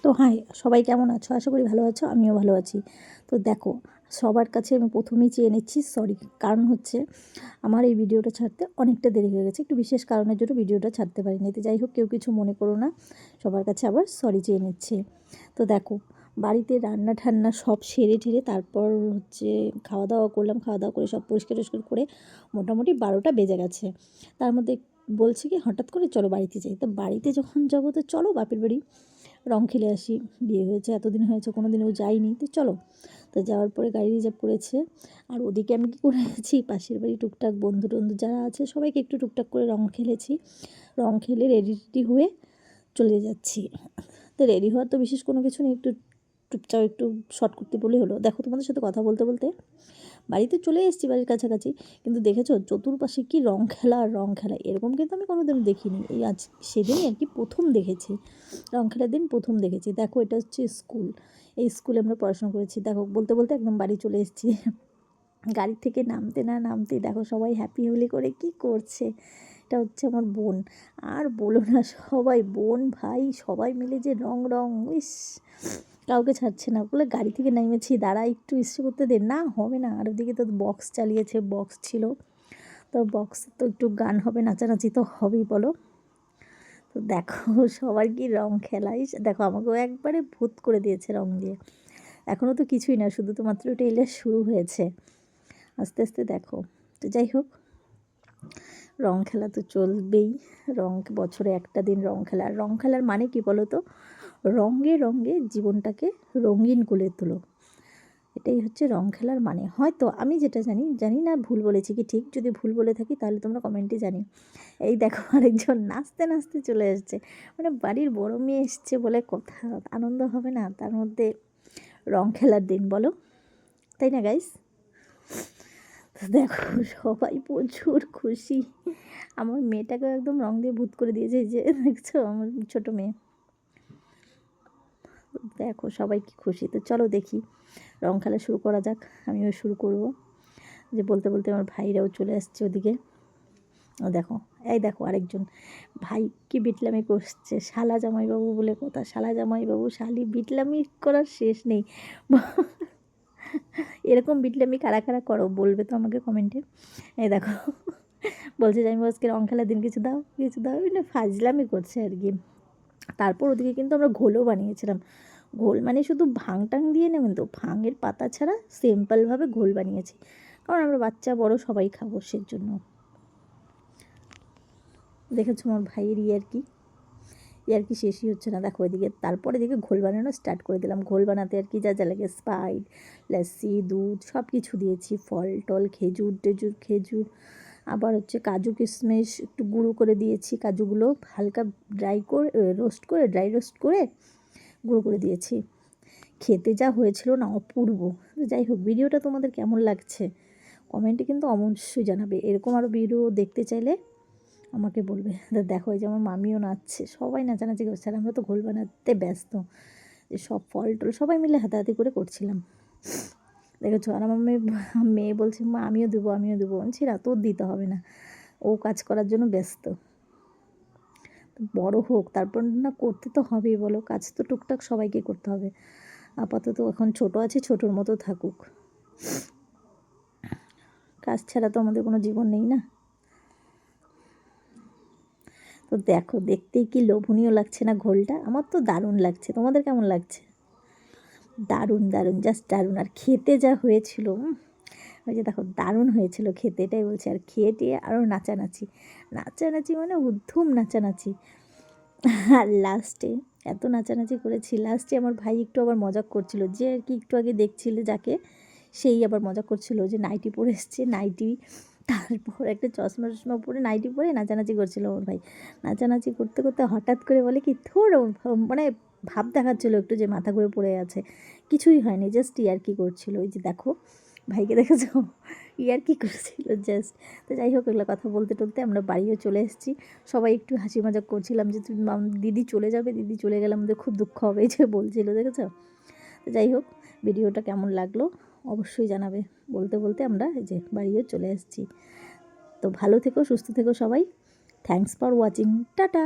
তো হাই, সবাই কেমন আছো? আশা করি ভালো আছো, আমিও ভালো আছি। তো দেখো, সবার কাছে আমি প্রথমেই চেয়ে নিচ্ছি সরি। কারণ হচ্ছে আমার এই ভিডিওটা ছাড়তে অনেকটা দেরি হয়ে গেছে, একটু বিশেষ কারণের জন্য ভিডিওটা ছাড়তে পারিনি। তো যাই হোক, কেউ কিছু মনে করো না, সবার কাছে আবার সরি চেয়ে নিচ্ছি। তো দেখো, বাড়িতে রান্না ঠান্না সব সেরে ঠেরে তারপর হচ্ছে খাওয়া দাওয়া করলাম। খাওয়া দাওয়া করে সব পরিষ্কার টরিষ্কার করে মোটামুটি 12টা বেজে গেছে। তার মধ্যে বলছি কি হঠাৎ করে চলো বাড়িতে যাই। তো বাড়িতে যখন যাবো তো চলো বাপের বাড়ি রং খেলে আসি। বিয়ে হয়েছে এতদিন হয়েছে, কোনো দিনও যাইনি, তো চলো। তো যাওয়ার পরে গাড়ি রিজার্ভ করেছে। আর ওদিকে আমি কী করেছি, পাশের বাড়ি টুকটাক বন্ধু টন্ধু যারা আছে সবাইকে একটু টুকটাক করে রং খেলেছি। রং খেলে রেডি টেডি হয়ে চলে যাচ্ছি। তো রেডি হওয়ার তো বিশেষ কোনো কিছু নেই, একটু চুপচাপ একটু শর্ট করতে বলেই হলো। দেখো, তোমাদের সাথে কথা বলতে বলতে বাড়িতে চলে এসেছি, বাড়ির কাছাকাছি। কিন্তু দেখেছো চতুর্পাশে কি রং খেলা আর রং খেলা, এরকম কিন্তু আমি কোনোদিন দেখিনি। এই আজ সেদিনই আর কি প্রথম দেখেছি, রং খেলার দিন প্রথম দেখেছি। দেখো, এটা হচ্ছে স্কুল। এই স্কুলে আমরা পড়াশোনা করেছি। দেখো, বলতে বলতে একদম বাড়ি চলে এসেছি। গাড়ি থেকে নামতে না নামতেই দেখো সবাই হ্যাপি হোলি করে কি করছে। এটা হচ্ছে আমার বোন। আর বলো না, সবাই বোন ভাই সবাই মিলে যে রং রং, ইস কাউকে ছাড়ছে না। বলে গাড়ি থেকে নেমেছি, দাঁড়া একটু ইচ্ছে করতে দে, না হবে না। আর ওদিকে তো বক্স চালিয়েছে, বক্স ছিল, তো বক্স তো একটু গান হবে, নাচানাচি তো হবেই বলো। তো দেখো সবার কি রং খেলাই, দেখো আমাকেও একবারে ভূত করে দিয়েছে রং দিয়ে। এখনও তো কিছুই না, শুধু তো মাত্র ট্রেইলার শুরু হয়েছে, আস্তে আস্তে দেখো। তো যাই হোক, রং খেলা তো চলবেই। রং বছরে একটা দিন রং খেলা। আর রং খেলার মানে কি বলো তো, রঙে রঙে জীবনটাকে রঙিন করে তোলো, এটাই হচ্ছে রং খেলার মানে। হয়তো আমি যেটা জানি, জানি না ভুল বলেছি কি ঠিক, যদি ভুল বলে থাকি তাহলে তোমরা কমেন্টে জানি। এই দেখো আরেকজন নাচতে নাচতে চলে এসছে, মানে বাড়ির বড় মেয়ে এসছে বলে কথা, আনন্দ হবে না তার মধ্যে, রং খেলার দিন বলো, তাই না গাইস? দেখো সবাই প্রচুর খুশি। আমার মেয়েটাকে একদম রং দিয়ে ভূত করে দিয়েছে, এই যে দেখছো আমার ছোটো মেয়ে। দেখো সবাই কি খুশি। তো চলো দেখি রং খেলা শুরু করা যাক, আমিও শুরু করব। যে বলতে বলতে আমার ভাইরাও চলে আসছে ওদিকে। ও দেখো, এই দেখো আরেকজন ভাই কি বিটলামি করছে, শালা জামাইবাবু বলে কথা, শালা জামাইবাবু শালি বিটলামি করার শেষ নেই। এরকম বিটলামি কারা কারা করো বলবে তো আমাকে কমেন্টে। এই দেখো বলছে যে আমি আজকে রং খেলার দিন কিছু দাও কিছু দাও, মানে ফাজলামি করছে আর কি। তারপর ওদিকে কিন্তু আমরা ঘোলও বানিয়েছিলাম। ঘোল মানে শুধু ভাং টাং দিয়ে না, কিন্তু ভাঙের পাতা ছাড়া সিম্পলভাবে ঘোল বানিয়েছি, কারণ আমরা বাচ্চা বড় সবাই খাবো সেজন্য। দেখেছো আমার ভাইয়ের ইয়ার কি শেষই হচ্ছে না। দেখো এদিকে, তারপরে এদিকে ঘোল বানানো স্টার্ট করে দিলাম। ঘোল বানাতে আর কি যা যা লাগে, স্প্রাইট, লস্যি, দুধ সব কিছু দিয়েছি, ফল টল, খেজুর, আবার হচ্ছে কাজু কিশমিশ একটু গুঁড়ো করে দিয়েছি। কাজুগুলো হালকা ড্রাই রোস্ট করে গুঁড়ো করে দিয়েছি। খেতে যা হয়েছিল না, অপূর্ব। যাই হোক, ভিডিওটা তোমাদের কেমন লাগছে কমেন্টে কিন্তু অবশ্যই জানাবে। এরকম আরও ভিডিও দেখতে চাইলে আমাকে বলবে। দেখো এই যে আমার মামিও নাচছে, সবাই নাচানাচি করছে, আর আমরা তো ঘোল বানাতে ব্যস্ত, যে সব ফল টল সবাই মিলে হাতাহাতি করে করছিলাম। দেখেছো, আর আমার মেয়ে বলছে মা আমিও দেবো বলছি না, তোর দিতে হবে না, ও কাজ করার জন্য ব্যস্ত। বড় হোক তারপর না, করতে তো হবেই বলো, কাজ তো টুকটাক সবাইকে করতে হবে। আপাতত এখন ছোট আছে, ছোটোর মতো থাকুক, কাজ ছাড়া তো আমাদের কোনো জীবন নেই না। তো দেখো, দেখতেই কি লোভনীয় লাগছে না ঘোলটা, আমার তো দারুণ লাগছে, তোমাদের কেমন লাগছে? দারুণ দারুণ, জাস্ট দারুণ। আর খেতে যা হয়েছিল, ওই যে দেখো দারুণ হয়েছিল খেতে, এটাই বলছি। আর খেয়ে টেয়ে আরও নাচানাচি মানে উদ্ধুম নাচানাচি। আর লাস্টে এত নাচানাচি করেছি, লাস্টে আমার ভাই একটু আবার মজাক করছিল, যে আর কি একটু আগে দেখছিলে যাকে, সেই আবার মজা করছিল যে নাইটি পরে এসছে, নাইটি, তারপর একটা চশমা টশমা পরে নাইটি পরে নাচানাচি করছিল আমার ভাই। নাচানাচি করতে করতে হঠাৎ করে বলে কি থোর, মানে ভাব দেখাচ্ছিলো একটু যে মাথা ঘুরে পড়ে আছে। কিছুই হয়নি, জাস্ট ইয়ার্কি করছিল। ওই যে দেখো ভাইকে দেখেছো, ইয়ার্কি করছিল জাস্ট। তো যাই হোক, এগুলো কথা বলতে টলতে আমরা বাড়িও চলে এসেছি। সবাই একটু হাসি মজাক করছিলাম যে তুমি দিদি চলে যাবে, দিদি চলে গেলে আমাদের খুব দুঃখ হবে, এই যে বলছিল, দেখেছো। তো যাই হোক, ভিডিওটা কেমন লাগলো অবশ্যই জানাবে। বলতে বলতে আমরা এই যে বাড়িও চলে এসেছি। তো ভালো থেকো, সুস্থ থেকো সবাই। Thanks for watching, tata.